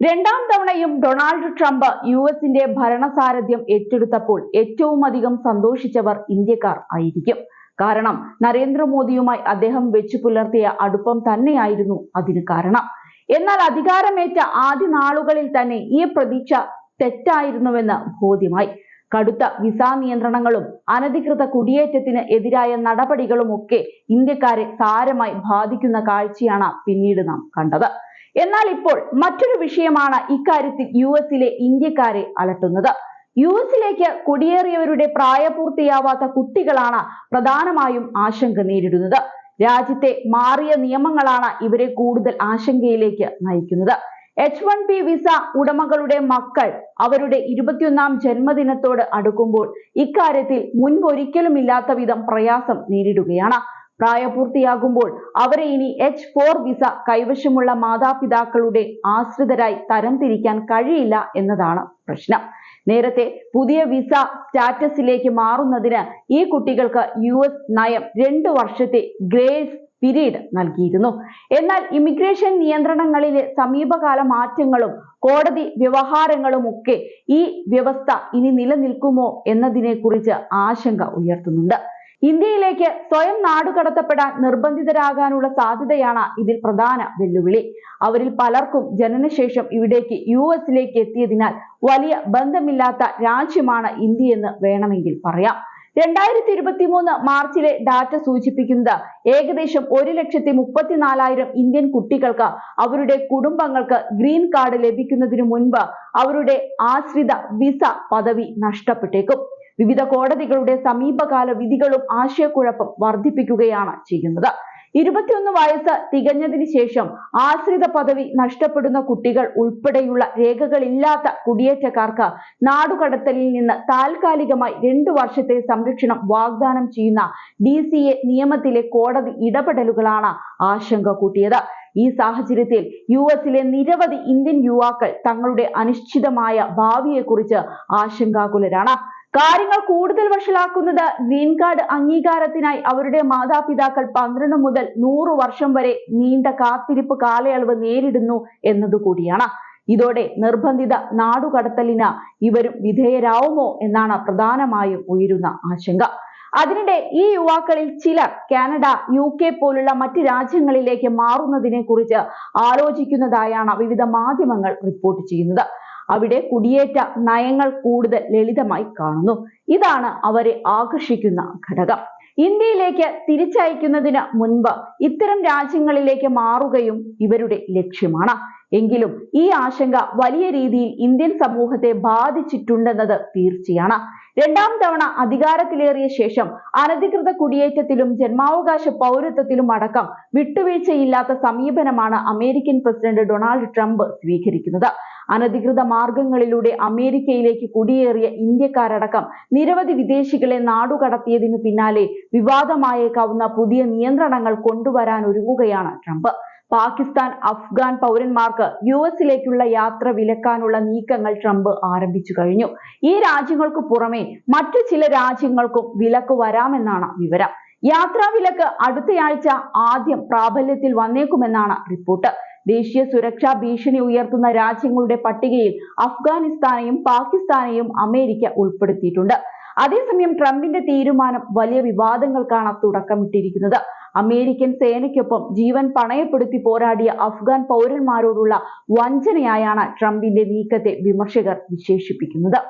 രണ്ടാം തവണയും Donald Trump യുഎസിന്റെ ഭരണസാരഥ്യം ഏറ്റെടുത്തപ്പോൾ ഏറ്റവും അധികം സന്തോഷിച്ചവർ ഇന്ത്യക്കാർ ആയിരിക്കും. കാരണം നരേന്ദ്രമോദിയുമായി അദ്ദേഹം വെച്ചു പുലർത്തിയ അടുപ്പം തന്നെയായിരുന്നു അതിന് കാരണം. എന്നാൽ അധികാരമേറ്റ ആദ്യ നാളുകളിൽ തന്നെ ഈ പ്രതീക്ഷ തെറ്റായിരുന്നുവെന്ന് ബോധ്യമായി. കടുത്ത വിസ നിയന്ത്രണങ്ങളും അനധികൃത കുടിയേറ്റത്തിന് എതിരായ നടപടികളുമൊക്കെ ഇന്ത്യക്കാരെ സാരമായി ബാധിക്കുന്ന കാഴ്ചയാണ് പിന്നീട് നാം കണ്ടത്. എന്നാൽ ഇപ്പോൾ മറ്റൊരു വിഷയമാണ് ഇക്കാര്യത്തിൽ യുഎസിലെ ഇന്ത്യക്കാരെ അലട്ടുന്നത്. യുഎസിലേക്ക് കുടിയേറിയവരുടെ പ്രായപൂർത്തിയാവാത്ത കുട്ടികളാണ് പ്രധാനമായും ആശങ്ക നേരിടുന്നത്. രാജ്യത്തെ മാറിയ നിയമങ്ങളാണ് ഇവരെ കൂടുതൽ ആശങ്കയിലേക്ക് നയിക്കുന്നത്. H-1B വിസ ഉടമകളുടെ മക്കൾ അവരുടെ 21ാം ജന്മദിനത്തോട് അടുക്കുമ്പോൾ ഇക്കാര്യത്തിൽ മുൻപൊരിക്കലുമില്ലാത്ത വിധം പ്രയാസം നേരിടുകയാണ്. പ്രായപൂർത്തിയാകുമ്പോൾ അവരെ ഇനി H-4 വിസ കൈവശമുള്ള മാതാപിതാക്കളുടെ ആശ്രിതരായി തരംതിരിക്കാൻ കഴിയില്ല എന്നതാണ് പ്രശ്നം. നേരത്തെ പുതിയ വിസ സ്റ്റാറ്റസിലേക്ക് മാറുന്നതിന് ഈ കുട്ടികൾക്ക് US നയം 2 വർഷത്തെ ഗ്രേസ് പീരീഡ് നൽകിയിരുന്നു. എന്നാൽ ഇമിഗ്രേഷൻ നിയന്ത്രണങ്ങളിലെ സമീപകാല മാറ്റങ്ങളും കോടതി വ്യവഹാരങ്ങളും ഒക്കെ ഈ വ്യവസ്ഥ ഇനി നിലനിൽക്കുമോ എന്നതിനെക്കുറിച്ച് ആശങ്ക ഉയർത്തുന്നുണ്ട്. ഇന്ത്യയിലേക്ക് സ്വയം നാടുകടത്തപ്പെടാൻ നിർബന്ധിതരാകാനുള്ള സാധ്യതയാണ് ഇതിൽ പ്രധാന വെല്ലുവിളി. അവരിൽ പലർക്കും ജനനശേഷം ഇവിടേക്ക് യുഎസിലേക്ക് എത്തിയതിനാൽ വലിയ ബന്ധമില്ലാത്ത രാജ്യമാണ് ഇന്ത്യയെന്ന് വേണമെങ്കിൽ പറയാം. 2023 മാർച്ചിലെ ഡാറ്റ സൂചിപ്പിക്കുന്നത് ഏകദേശം 1,34,000 ഇന്ത്യൻ കുട്ടികൾക്ക് അവരുടെ കുടുംബങ്ങൾക്ക് ഗ്രീൻ കാർഡ് ലഭിക്കുന്നതിന് മുൻപ് അവരുടെ ആശ്രിത വിസ പദവി നഷ്ടപ്പെട്ടേക്കും. വിവിധ കോടതികളുടെ സമീപകാല വിധികളും ആശയക്കുഴപ്പം വർദ്ധിപ്പിക്കുകയാണ് ചെയ്യുന്നത്. 21 വയസ്സ് തികഞ്ഞതിന് ശേഷം ആശ്രിത പദവി നഷ്ടപ്പെടുന്ന കുട്ടികൾ ഉൾപ്പെടെയുള്ള രേഖകളില്ലാത്ത കുടിയേറ്റക്കാർക്ക് നാടുകടത്തലിൽ നിന്ന് താൽക്കാലികമായി 2 വർഷത്തെ സംരക്ഷണം വാഗ്ദാനം ചെയ്യുന്ന DCA നിയമത്തിലെ കോടതി ഇടപെടലുകളാണ് ആശങ്ക കൂട്ടിയത്. ഈ സാഹചര്യത്തിൽ യുഎസിലെ നിരവധി ഇന്ത്യൻ യുവാക്കൾ തങ്ങളുടെ അനിശ്ചിതമായ ഭാവിയെക്കുറിച്ച് ആശങ്കാകുലരാണ്. കാര്യങ്ങൾ കൂടുതൽ വഷളാക്കുന്നത് ഗ്രീൻ കാർഡ് അംഗീകാരത്തിനായി അവരുടെ മാതാപിതാക്കൾ 12 മുതൽ 100 വർഷം വരെ നീണ്ട കാത്തിരിപ്പ് കാലയളവ് നേരിടുന്നു എന്നതുകൂടിയാണ്. ഇതോടെ നിർബന്ധിത നാടുകടത്തലിന് ഇവരും വിധേയരാവുമോ എന്നാണ് പ്രധാനമായും ഉയരുന്ന ആശങ്ക. അതിനിടെ ഈ യുവാക്കളിൽ ചിലർ കാനഡ, UK പോലുള്ള മറ്റ് രാജ്യങ്ങളിലേക്ക് മാറുന്നതിനെ കുറിച്ച് ആലോചിക്കുന്നതായാണ് വിവിധ മാധ്യമങ്ങൾ റിപ്പോർട്ട് ചെയ്യുന്നത്. അവിടെ കുടിയേറ്റ നയങ്ങൾ കൂടുതൽ ലളിതമായി കാണുന്നു. ഇതാണ് അവരെ ആകർഷിക്കുന്ന ഘടകം. ഇന്ത്യയിലേക്ക് തിരിച്ചയക്കുന്നതിന് മുൻപ് ഇത്തരം രാജ്യങ്ങളിലേക്ക് മാറുകയും ഇവരുടെ ലക്ഷ്യമാണ്. എങ്കിലും ഈ ആശങ്ക വലിയ രീതിയിൽ ഇന്ത്യൻ സമൂഹത്തെ ബാധിച്ചിട്ടുണ്ടെന്നത് തീർച്ചയാണ്. രണ്ടാം തവണ അധികാരത്തിലേറിയ ശേഷം അനധികൃത കുടിയേറ്റത്തിലും ജന്മാവകാശ പൗരത്വത്തിലും അടക്കം വിട്ടുവീഴ്ചയില്ലാത്ത സമീപനമാണ് അമേരിക്കൻ പ്രസിഡന്റ് ഡൊണാൾഡ് ട്രംപ് സ്വീകരിക്കുന്നത്. അനധികൃത മാർഗങ്ങളിലൂടെ അമേരിക്കയിലേക്ക് കുടിയേറിയ ഇന്ത്യക്കാരടക്കം നിരവധി വിദേശികളെ നാടുകടത്തിയതിനു പിന്നാലെ വിവാദമായേക്കാവുന്ന പുതിയ നിയന്ത്രണങ്ങൾ കൊണ്ടുവരാനൊരുങ്ങുകയാണ് ട്രംപ്. പാകിസ്ഥാൻ, അഫ്ഗാൻ പൗരന്മാർക്ക് യുഎസിലേക്കുള്ള യാത്ര വിലക്കാനുള്ള നീക്കങ്ങൾ ട്രംപ് ആരംഭിച്ചു കഴിഞ്ഞു. ഈ രാജ്യങ്ങൾക്ക് പുറമെ മറ്റു ചില രാജ്യങ്ങൾക്കും വിലക്ക് വരാമെന്നാണ് വിവരം. യാത്രാ വിലക്ക് അടുത്തയാഴ്ച ആദ്യം പ്രാബല്യത്തിൽ വന്നേക്കുമെന്നാണ് റിപ്പോർട്ട്. ദേശീയ സുരക്ഷാ ഭീഷണി ഉയർത്തുന്ന രാജ്യങ്ങളുടെ പട്ടികയിൽ അഫ്ഗാനിസ്ഥാനെയും പാകിസ്ഥാനെയും അമേരിക്ക ഉൾപ്പെടുത്തിയിട്ടുണ്ട്. അതേസമയം ട്രംപിന്റെ തീരുമാനം വലിയ വിവാദങ്ങൾക്കാണ് തുടക്കമിട്ടിരിക്കുന്നത്. അമേരിക്കൻ സേനയ്ക്കൊപ്പം ജീവൻ പണയപ്പെടുത്തി പോരാടിയ അഫ്ഗാൻ പൗരന്മാരോടുള്ള വഞ്ചനയായാണ് ട്രംപിന്റെ നീക്കത്തെ വിമർശകർ വിശേഷിപ്പിക്കുന്നത്.